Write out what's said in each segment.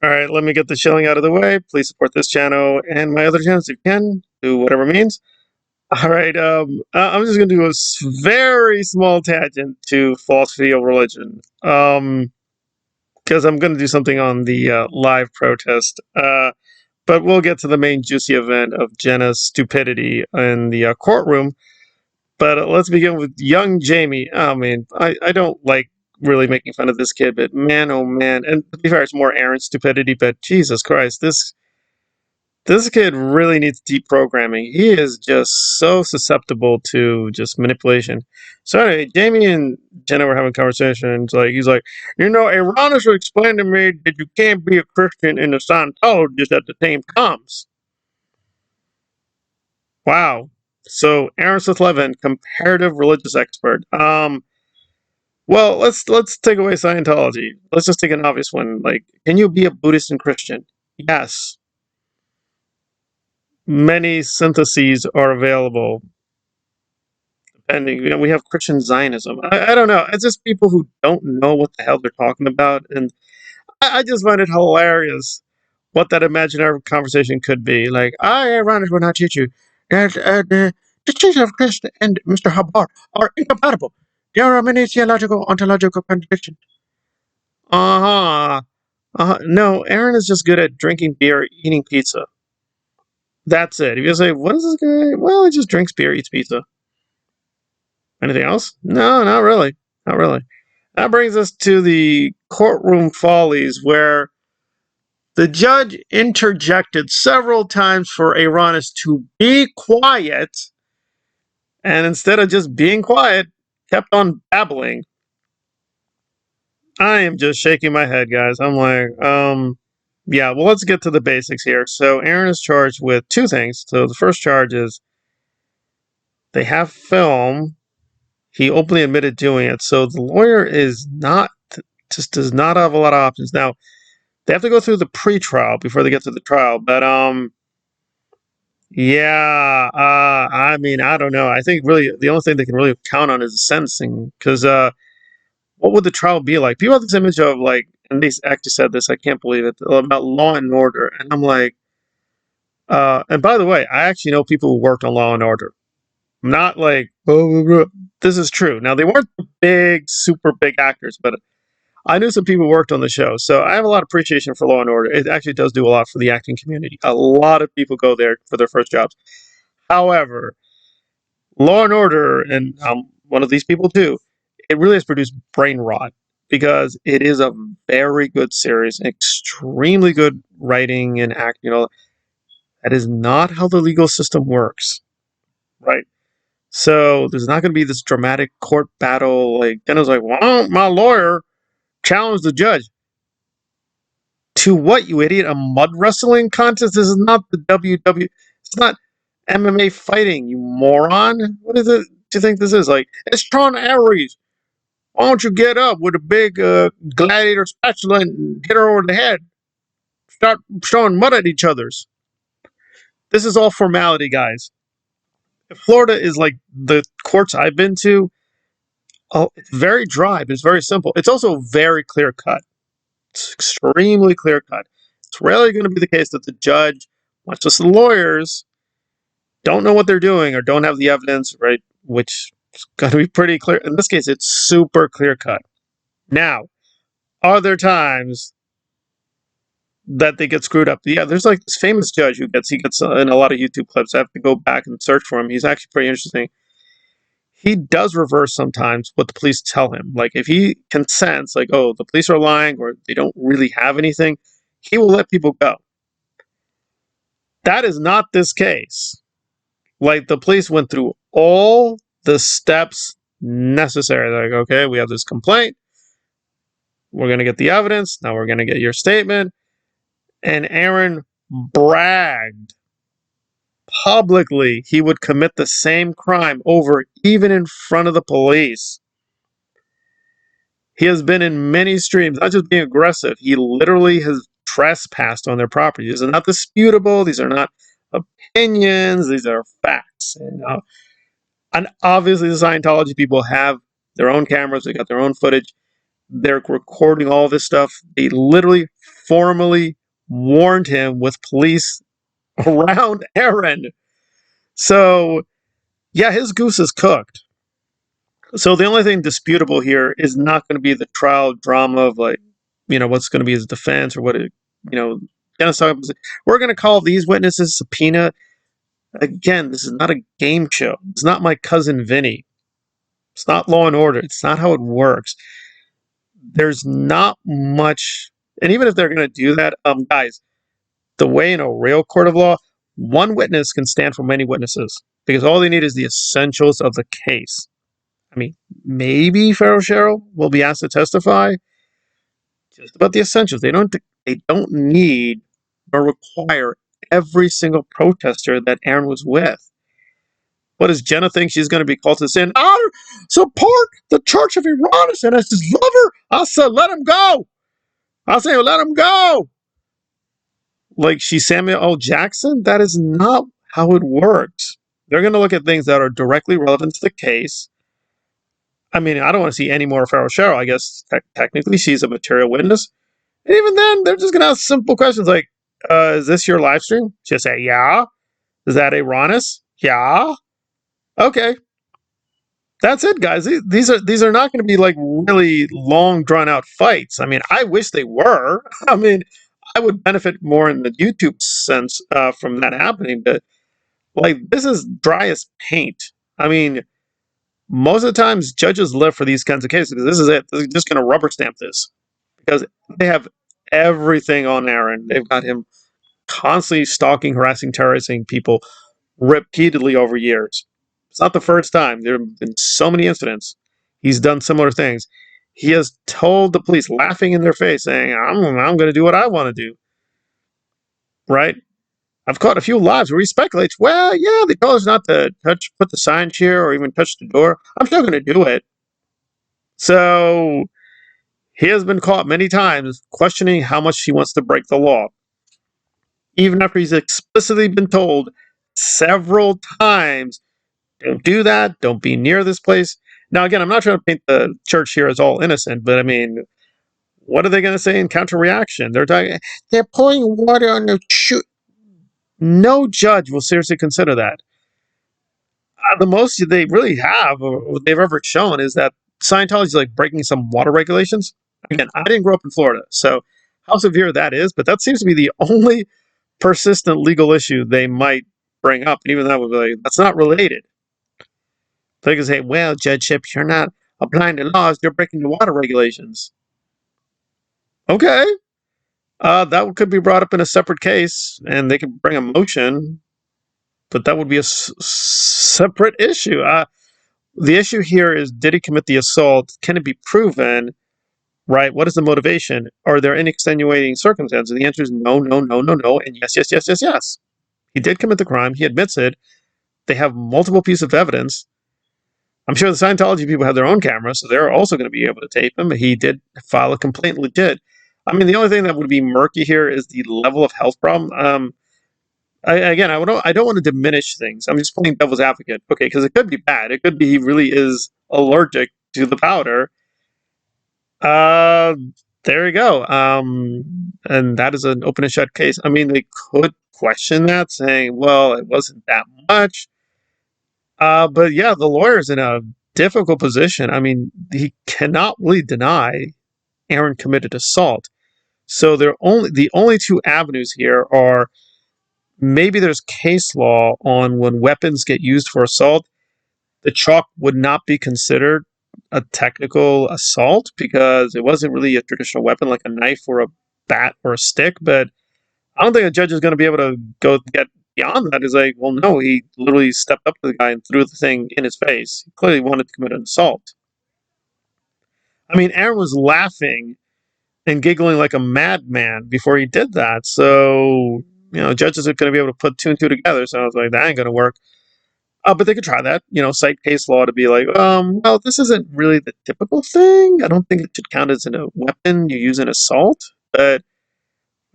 All right, let me get the shilling out of the way. Please support this channel and my other channels if you can. Do whatever means. All right, I'm just going to do a very small tangent to philosophy of religion. Because I'm going to do something on the live protest. But we'll get to the main juicy event of Jenna's stupidity in the courtroom. But let's begin with young Jamie. Oh, man, I don't like really making fun of this kid, but man, oh man. And to be fair, it's more Aaron's stupidity, but Jesus Christ, this kid really needs deprogramming. He is just so susceptible to just manipulation. So anyway, Jamie and Jenna were having conversations. He's like, Aaron should explain to me that you can't be a Christian and a Scientologist at the same times. Wow. So Aaron Smith Levin, comparative religious expert. Well, let's take away Scientology. Let's just take an obvious one. Like, can you be a Buddhist and Christian? Yes. Many syntheses are available. Depending, we have Christian Zionism. I don't know. It's just people who don't know what the hell they're talking about, and I just find it hilarious what that imaginary conversation could be. Like, I, Ron, will not teach you that the teachings of Christ and Mr. Habar are incompatible. There are many theological, ontological contradictions. Uh-huh. No, Aaron is just good at drinking beer, eating pizza. That's it. If you say, what is this guy? Well, he just drinks beer, eats pizza. Anything else? No, not really. Not really. That brings us to the courtroom follies where the judge interjected several times for Aaronis to be quiet, and instead of just being quiet, kept on babbling. I am just shaking my head, guys. I'm like, yeah, well, let's get to the basics here. So Aaron is charged with two things. So the first charge is they have film. He openly admitted doing it. So the lawyer is not, just does not have a lot of options. Now, they have to go through the pre-trial before they get to the trial. But, yeah, I mean, I don't know. I think really the only thing they can really count on is the sentencing. Because, what would the trial be like? People have this image of like, and they actually said this, I can't believe it, about Law and Order. And I'm like, and by the way, I actually know people who worked on Law and Order. Not like, oh, this is true. Now, they weren't the big, super big actors, but I knew some people who worked on the show. So I have a lot of appreciation for Law and Order. It actually does do a lot for the acting community. A lot of people go there for their first jobs. However, Law and Order, and I'm one of these people too, it really has produced brain rot because it is a very good series, extremely good writing and acting. That is not how the legal system works, right? So there's not going to be this dramatic court battle. Like Jenna's like, well, my lawyer challenged the judge. To what, you idiot? A mud wrestling contest? This is not the WW. It's not MMA fighting, you moron. What is it? Do you think this is? Like, it's Tron Ares. Why don't you get up with a big gladiator spatula and hit her over the head? Start throwing mud at each other's. This is all formality, guys. Florida is like the courts I've been to. Oh, it's very dry, but it's very simple. It's also very clear cut. It's extremely clear cut. It's rarely going to be the case that the judge, much less the lawyers, don't know what they're doing or don't have the evidence, right? Which is going to be pretty clear. In this case, it's super clear cut. Now, are there times that they get screwed up? Yeah, there's like this famous judge who he gets in a lot of YouTube clips. I have to go back and search for him. He's actually pretty interesting. He does reverse sometimes what the police tell him. Like if he can sense, like, oh, the police are lying or they don't really have anything, he will let people go. That is not this case. Like the police went through all the steps necessary. They're like, okay, we have this complaint. We're going to get the evidence. Now we're going to get your statement. And Aaron bragged publicly he would commit the same crime over, even in front of the police. He has been in many streams, not just being aggressive. He literally has trespassed on their property. These are not disputable. These are not opinions. These are facts. And obviously, the Scientology people have their own cameras. They got their own footage. They're recording all this stuff. They literally formally warned him with police around Aaron. So, yeah, his goose is cooked. So the only thing disputable here is not going to be the trial drama of like, what's going to be his defense or what it, Dennis talking about, we're going to call these witnesses subpoena. Again, this is not a game show. It's not My Cousin Vinny. It's not Law and Order. It's not how it works. There's not much, and even if they're going to do that, guys, the way in a real court of law, one witness can stand for many witnesses because all they need is the essentials of the case. I mean, maybe Pharaoh Cheryl will be asked to testify just about the essentials. They don't need or require every single protester that Aaron was with. What does Jenna think she's going to be called to say? I support the Church of Uranus and as his lover. I said, let him go. I say, let him go. Like she's Samuel L. Jackson? That is not how it works. They're going to look at things that are directly relevant to the case. I mean, I don't want to see any more Pharaoh Cheryl. I guess technically she's a material witness. And even then, they're just going to ask simple questions like, is this your live stream? She'll say, yeah. Is that Uranus? Yeah. Okay. That's it, guys. These are not going to be like really long, drawn out fights. I mean, I wish they were. I mean, I would benefit more in the YouTube sense from that happening. But like, this is dry as paint. I mean, most of the times judges live for these kinds of cases because this is it. They're just going to rubber stamp this because they have everything on Aaron. They've got him constantly stalking, harassing, terrorizing people repeatedly over years. It's not the first time. There have been so many incidents. He's done similar things. He has told the police, laughing in their face, saying, I'm going to do what I want to do. Right? I've caught a few lives where he speculates, well, yeah, they told us not to put the signs here or even touch the door. I'm still going to do it. So he has been caught many times questioning how much he wants to break the law, even after he's explicitly been told several times, don't do that, don't be near this place. Now, again, I'm not trying to paint the church here as all innocent, but I mean, what are they going to say in counter reaction? They're pouring water on the shoe. No judge will seriously consider that. The most they really have, or what they've ever shown, is that Scientology is like breaking some water regulations. Again, I didn't grow up in Florida, so how severe that is, but that seems to be the only persistent legal issue they might bring up. And even that would be like, that's not related. They can say, well, judgeship, you're not applying the laws, you're breaking the water regulations. Okay. That could be brought up in a separate case, and they could bring a motion, but that would be a separate issue. The issue here is, did he commit the assault? Can it be proven? Right? What is the motivation? Are there any extenuating circumstances? And the answer is no, no, no, no, no, and yes, yes, yes, yes, yes. He did commit the crime. He admits it. They have multiple pieces of evidence. I'm sure the Scientology people have their own cameras, so they're also going to be able to tape him. He did file a complaint legit. I mean, the only thing that would be murky here is the level of health problem. I don't want to diminish things. I'm just playing devil's advocate. Okay, because it could be bad. It could be he really is allergic to the powder. Uh, there you go. And that is an open and shut case. I mean, they could question that, saying, well, it wasn't that much. But yeah, the lawyer's in a difficult position. I mean, he cannot really deny Aaron committed assault. So the only two avenues here are maybe there's case law on when weapons get used for assault. The chalk would not be considered a technical assault because it wasn't really a traditional weapon like a knife or a bat or a stick. But I don't think a judge is going to be able to go get beyond that. Is like, well, no, he literally stepped up to the guy and threw the thing in his face. He clearly wanted to commit an assault. I mean, Aaron was laughing and giggling like a madman before he did that. So, judges are going to be able to put two and two together. So I was like, that ain't going to work. But they could try that, cite case law to be like, well, this isn't really the typical thing. I don't think it should count as a weapon you use in assault. But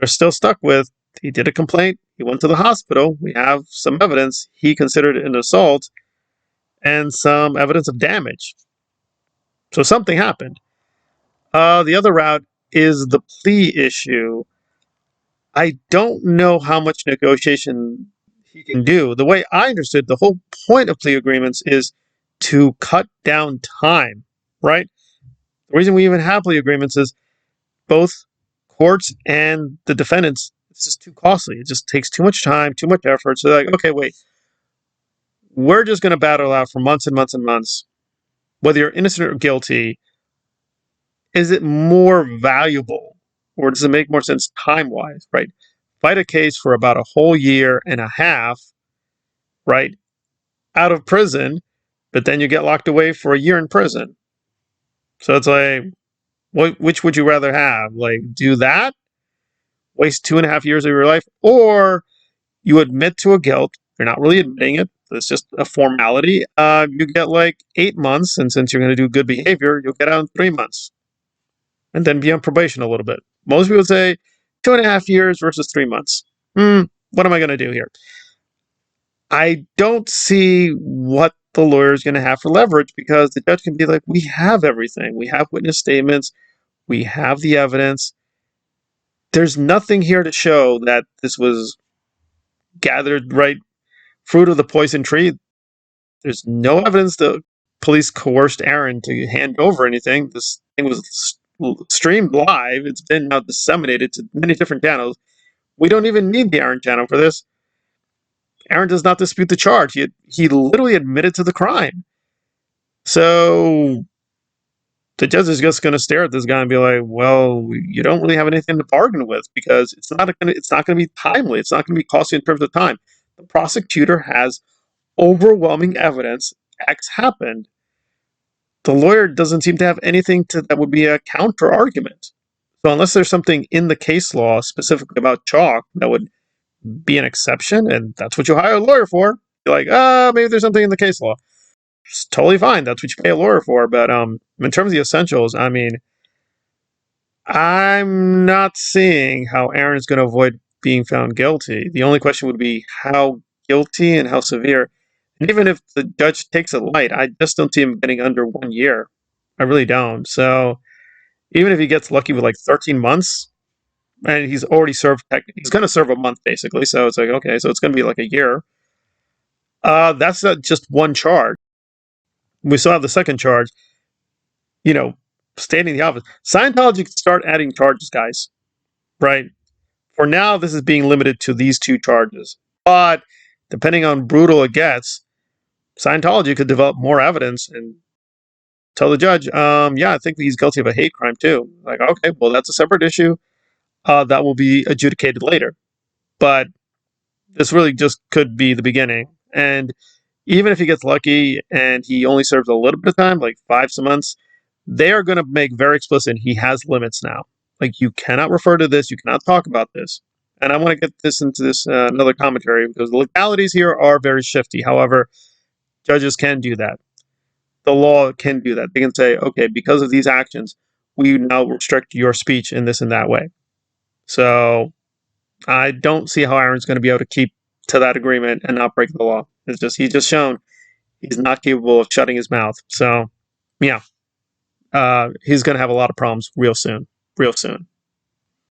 we're still stuck with, he did a complaint. He went to the hospital. We have some evidence. He considered it an assault and some evidence of damage. So something happened. The other route is the plea issue. I don't know how much negotiation he can do. The way I understood, the whole point of plea agreements is to cut down time, right? The reason we even have plea agreements is both courts and the defendants, it's just too costly. It just takes too much time, too much effort. So they're like, okay, wait, we're just going to battle out for months and months and months. Whether you're innocent or guilty, is it more valuable or does it make more sense time wise, right? Fight a case for about a whole year and a half, right? Out of prison, but then you get locked away for a year in prison. So it's like, which would you rather have? Like, do that, waste 2.5 years of your life, or you admit to a guilt. You're not really admitting it. It's just a formality. You get like 8 months, and since you're going to do good behavior, you'll get out in 3 months, and then be on probation a little bit. Most people say 2.5 years versus 3 months. What am I going to do here? I don't see what the lawyer is going to have for leverage because the judge can be like, we have everything. We have witness statements. We have the evidence. There's nothing here to show that this was gathered right fruit of the poison tree. There's no evidence the police coerced Aaron to hand over anything. This thing was streamed live. It's been now disseminated to many different channels. We don't even need the Aaron channel for this. Aaron does not dispute the charge. He literally admitted to the crime. So the judge is just going to stare at this guy and be like, "Well, you don't really have anything to bargain with because it's not going to be timely. It's not going to be costly in terms of time. The prosecutor has overwhelming evidence. X happened. The lawyer doesn't seem to have anything that would be a counter argument. So unless there's something in the case law specifically about chalk that would be an exception, and that's what you hire a lawyer for. You're like, maybe there's something in the case law. It's totally fine. That's what you pay a lawyer for. But in terms of the essentials, I mean, I'm not seeing how Aaron is going to avoid being found guilty. The only question would be how guilty and how severe. And even if the judge takes it light, I just don't see him getting under 1 year. I really don't. So even if he gets lucky with like 13 months, and he's already served, he's going to serve a month basically. So it's like, okay, so it's going to be like a year. That's not just one charge. We still have the second charge, staying in the office. Scientology can start adding charges, guys, right? For now, this is being limited to these two charges. But depending on brutal it gets, Scientology could develop more evidence and tell the judge, yeah, I think he's guilty of a hate crime too. Like, okay, well, that's a separate issue. That will be adjudicated later. But this really just could be the beginning. And even if he gets lucky and he only serves a little bit of time, like 5 some months, they are going to make very explicit he has limits now. Like, you cannot refer to this, you cannot talk about this. And I want to get this into this another commentary because the legalities here are very shifty. However, judges can do that. The law can do that. They can say, okay, because of these actions, we now restrict your speech in this and that way. So I don't see how Aaron's going to be able to keep to that agreement and not break the law. He's just shown he's not capable of shutting his mouth. So yeah, he's going to have a lot of problems real soon. Real soon.